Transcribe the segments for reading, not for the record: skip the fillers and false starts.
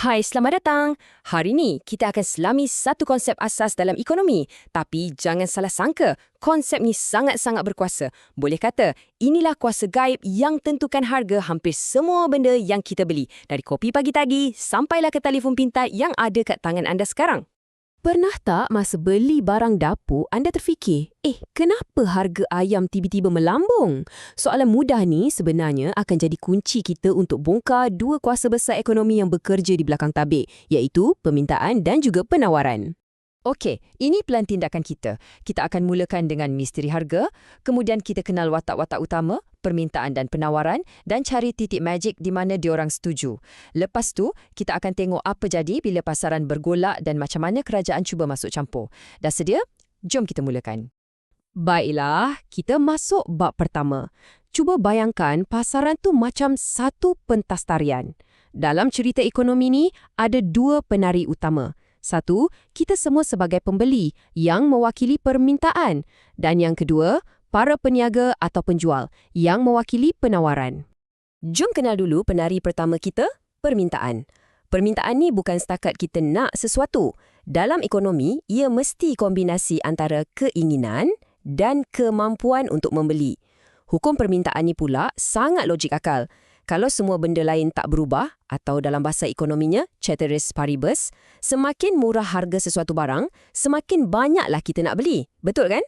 Hai, selamat datang. Hari ini kita akan selami satu konsep asas dalam ekonomi. Tapi jangan salah sangka, konsep ni sangat-sangat berkuasa. Boleh kata, inilah kuasa gaib yang tentukan harga hampir semua benda yang kita beli. Dari kopi pagi tadi, sampailah ke telefon pintar yang ada kat tangan anda sekarang. Pernah tak masa beli barang dapur anda terfikir, kenapa harga ayam tiba-tiba melambung? Soalan mudah ni sebenarnya akan jadi kunci kita untuk bongkar dua kuasa besar ekonomi yang bekerja di belakang tabir, iaitu permintaan dan juga penawaran. Okey, ini pelan tindakan kita. Kita akan mulakan dengan misteri harga, kemudian kita kenal watak-watak utama, permintaan dan penawaran dan cari titik magic di mana diorang setuju. Lepas tu, kita akan tengok apa jadi bila pasaran bergolak dan macam mana kerajaan cuba masuk campur. Dah sedia? Jom kita mulakan. Baiklah, kita masuk bab pertama. Cuba bayangkan pasaran tu macam satu pentas tarian. Dalam cerita ekonomi ni, ada dua penari utama. Satu, kita semua sebagai pembeli yang mewakili permintaan. Dan yang kedua, para peniaga atau penjual yang mewakili penawaran. Jom kenal dulu penari pertama kita, permintaan. Permintaan ni bukan setakat kita nak sesuatu. Dalam ekonomi, ia mesti kombinasi antara keinginan dan kemampuan untuk membeli. Hukum permintaan ni pula sangat logik akal. Kalau semua benda lain tak berubah, atau dalam bahasa ekonominya, ceteris paribus, semakin murah harga sesuatu barang, semakin banyaklah kita nak beli. Betul kan?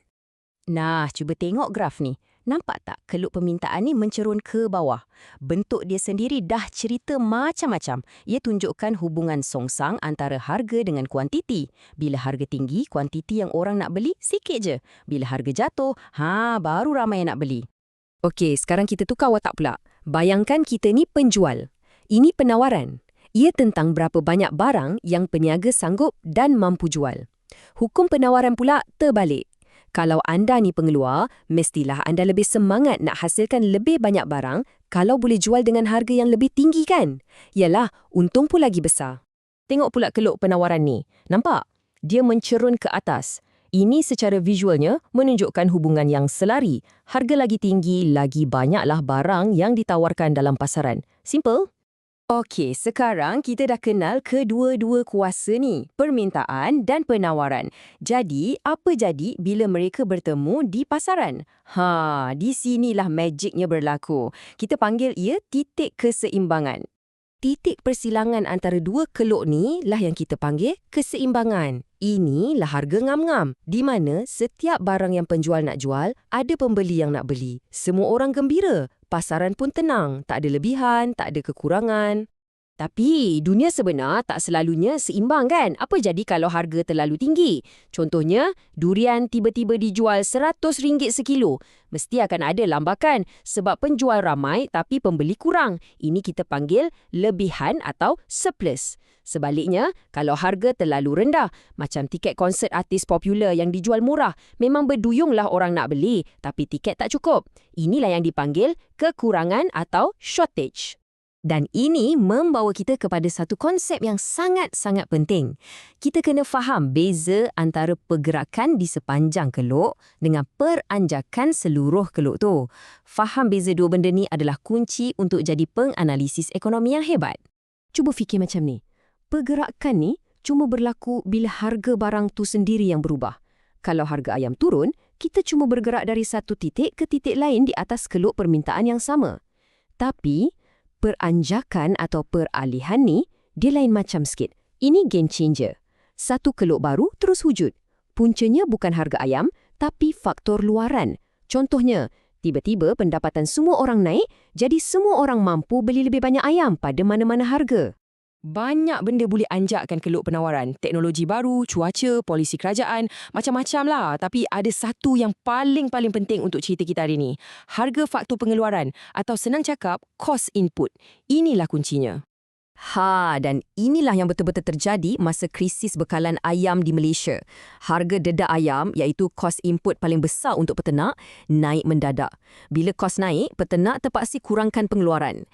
Nah, cuba tengok graf ni. Nampak tak keluk permintaan ni mencerun ke bawah? Bentuk dia sendiri dah cerita macam-macam. Ia tunjukkan hubungan songsang antara harga dengan kuantiti. Bila harga tinggi, kuantiti yang orang nak beli sikit je. Bila harga jatuh, baru ramai yang nak beli. Okey, sekarang kita tukar watak pula. Bayangkan kita ni penjual. Ini penawaran. Ia tentang berapa banyak barang yang peniaga sanggup dan mampu jual. Hukum penawaran pula terbalik. Kalau anda ni pengeluar, mestilah anda lebih semangat nak hasilkan lebih banyak barang kalau boleh jual dengan harga yang lebih tinggi kan? Yalah, untung pun lagi besar. Tengok pula keluk penawaran ni. Nampak? Dia mencerun ke atas. Ini secara visualnya menunjukkan hubungan yang selari. Harga lagi tinggi, lagi banyaklah barang yang ditawarkan dalam pasaran. Simple? Okey, sekarang kita dah kenal kedua-dua kuasa ni, permintaan dan penawaran. Jadi, apa jadi bila mereka bertemu di pasaran? Di sinilah magicnya berlaku. Kita panggil ia titik keseimbangan. Titik persilangan antara dua keluk ni lah yang kita panggil keseimbangan. Inilah harga ngam-ngam, di mana setiap barang yang penjual nak jual, ada pembeli yang nak beli. Semua orang gembira, pasaran pun tenang, tak ada lebihan, tak ada kekurangan. Tapi dunia sebenar tak selalunya seimbang kan? Apa jadi kalau harga terlalu tinggi? Contohnya, durian tiba-tiba dijual RM100 sekilo. Mesti akan ada lambakan sebab penjual ramai tapi pembeli kurang. Ini kita panggil lebihan atau surplus. Sebaliknya, kalau harga terlalu rendah, macam tiket konsert artis popular yang dijual murah, memang berduyunglah orang nak beli tapi tiket tak cukup. Inilah yang dipanggil kekurangan atau shortage. Dan ini membawa kita kepada satu konsep yang sangat-sangat penting. Kita kena faham beza antara pergerakan di sepanjang keluk dengan peranjakan seluruh keluk tu. Faham beza dua benda ni adalah kunci untuk jadi penganalisis ekonomi yang hebat. Cuba fikir macam ni. Pergerakan ni cuma berlaku bila harga barang tu sendiri yang berubah. Kalau harga ayam turun, kita cuma bergerak dari satu titik ke titik lain di atas keluk permintaan yang sama. Tapi peranjakan atau peralihan ni, dia lain macam sikit. Ini game changer. Satu keluk baru terus wujud. Puncanya bukan harga ayam, tapi faktor luaran. Contohnya, tiba-tiba pendapatan semua orang naik, jadi semua orang mampu beli lebih banyak ayam pada mana-mana harga. Banyak benda boleh anjakkan keluk penawaran. Teknologi baru, cuaca, polisi kerajaan, macam-macam lah. Tapi ada satu yang paling penting untuk cerita kita hari ni. Harga faktor pengeluaran atau senang cakap, cost input. Inilah kuncinya. Dan inilah yang betul-betul terjadi masa krisis bekalan ayam di Malaysia. Harga dedak ayam, iaitu kos input paling besar untuk peternak, naik mendadak. Bila kos naik, peternak terpaksa kurangkan pengeluaran.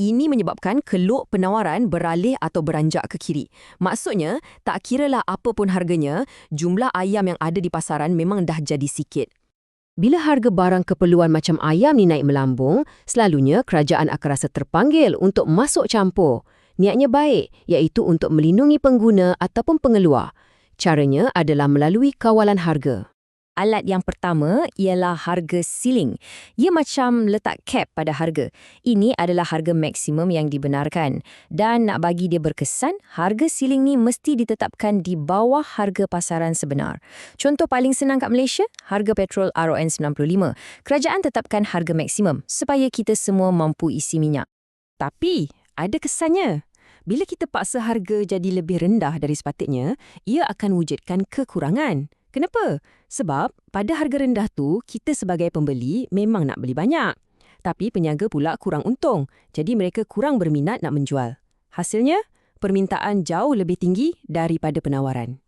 Ini menyebabkan keluk penawaran beralih atau beranjak ke kiri. Maksudnya, tak kiralah apa pun harganya, jumlah ayam yang ada di pasaran memang dah jadi sikit. Bila harga barang keperluan macam ayam ni naik melambung, selalunya kerajaan akan rasa terpanggil untuk masuk campur. Niatnya baik, iaitu untuk melindungi pengguna ataupun pengeluar. Caranya adalah melalui kawalan harga. Alat yang pertama ialah harga ceiling. Ia macam letak cap pada harga. Ini adalah harga maksimum yang dibenarkan. Dan nak bagi dia berkesan, harga ceiling ni mesti ditetapkan di bawah harga pasaran sebenar. Contoh paling senang kat Malaysia, harga petrol RON 95. Kerajaan tetapkan harga maksimum supaya kita semua mampu isi minyak. Tapi, ada kesannya. Bila kita paksa harga jadi lebih rendah dari sepatutnya, ia akan wujudkan kekurangan. Kenapa? Sebab pada harga rendah tu, kita sebagai pembeli memang nak beli banyak. Tapi peniaga pula kurang untung, jadi mereka kurang berminat nak menjual. Hasilnya, permintaan jauh lebih tinggi daripada penawaran.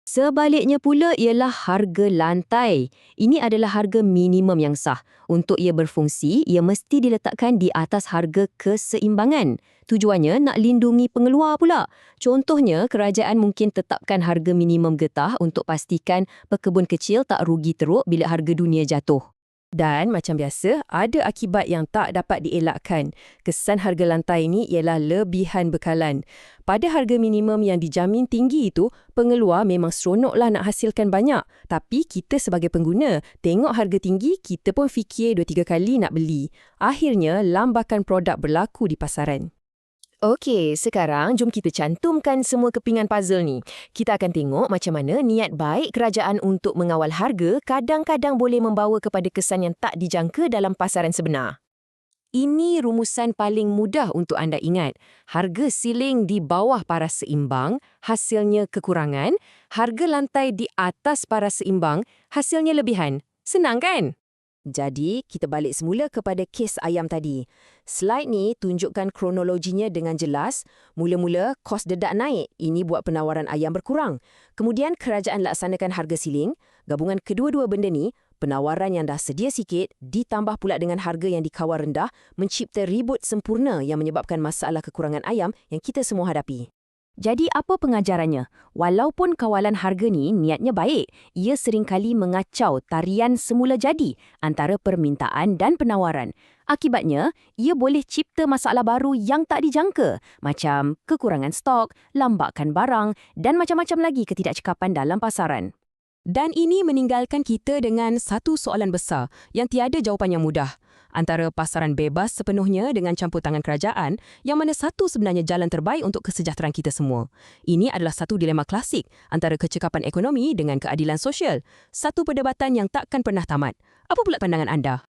Sebaliknya pula ialah harga lantai. Ini adalah harga minimum yang sah. Untuk ia berfungsi, ia mesti diletakkan di atas harga keseimbangan. Tujuannya nak lindungi pengeluar pula. Contohnya, kerajaan mungkin tetapkan harga minimum getah untuk pastikan pekebun kecil tak rugi teruk bila harga dunia jatuh. Dan macam biasa, ada akibat yang tak dapat dielakkan. Kesan harga lantai ini ialah lebihan bekalan. Pada harga minimum yang dijamin tinggi itu, pengeluar memang seronoklah nak hasilkan banyak. Tapi kita sebagai pengguna, tengok harga tinggi, kita pun fikir 2-3 kali nak beli. Akhirnya, lambakan produk berlaku di pasaran. Okey, sekarang jom kita cantumkan semua kepingan puzzle ni. Kita akan tengok macam mana niat baik kerajaan untuk mengawal harga kadang-kadang boleh membawa kepada kesan yang tak dijangka dalam pasaran sebenar. Ini rumusan paling mudah untuk anda ingat. Harga ceiling di bawah paras seimbang, hasilnya kekurangan. Harga lantai di atas paras seimbang, hasilnya lebihan. Senang kan? Jadi, kita balik semula kepada kes ayam tadi. Slide ni tunjukkan kronologinya dengan jelas. Mula-mula, kos dedak naik. Ini buat penawaran ayam berkurang. Kemudian, kerajaan laksanakan harga siling. Gabungan kedua-dua benda ni, penawaran yang dah sedia sikit, ditambah pula dengan harga yang dikawal rendah, mencipta ribut sempurna yang menyebabkan masalah kekurangan ayam yang kita semua hadapi. Jadi apa pengajarannya? Walaupun kawalan harga ni niatnya baik, ia seringkali mengacau tarian semula jadi antara permintaan dan penawaran. Akibatnya, ia boleh cipta masalah baru yang tak dijangka, macam kekurangan stok, lambakan barang dan macam-macam lagi ketidakcekapan dalam pasaran. Dan ini meninggalkan kita dengan satu soalan besar yang tiada jawapan yang mudah. Antara pasaran bebas sepenuhnya dengan campur tangan kerajaan, yang mana satu sebenarnya jalan terbaik untuk kesejahteraan kita semua. Ini adalah satu dilema klasik antara kecekapan ekonomi dengan keadilan sosial. Satu perdebatan yang takkan pernah tamat. Apa pula pandangan anda?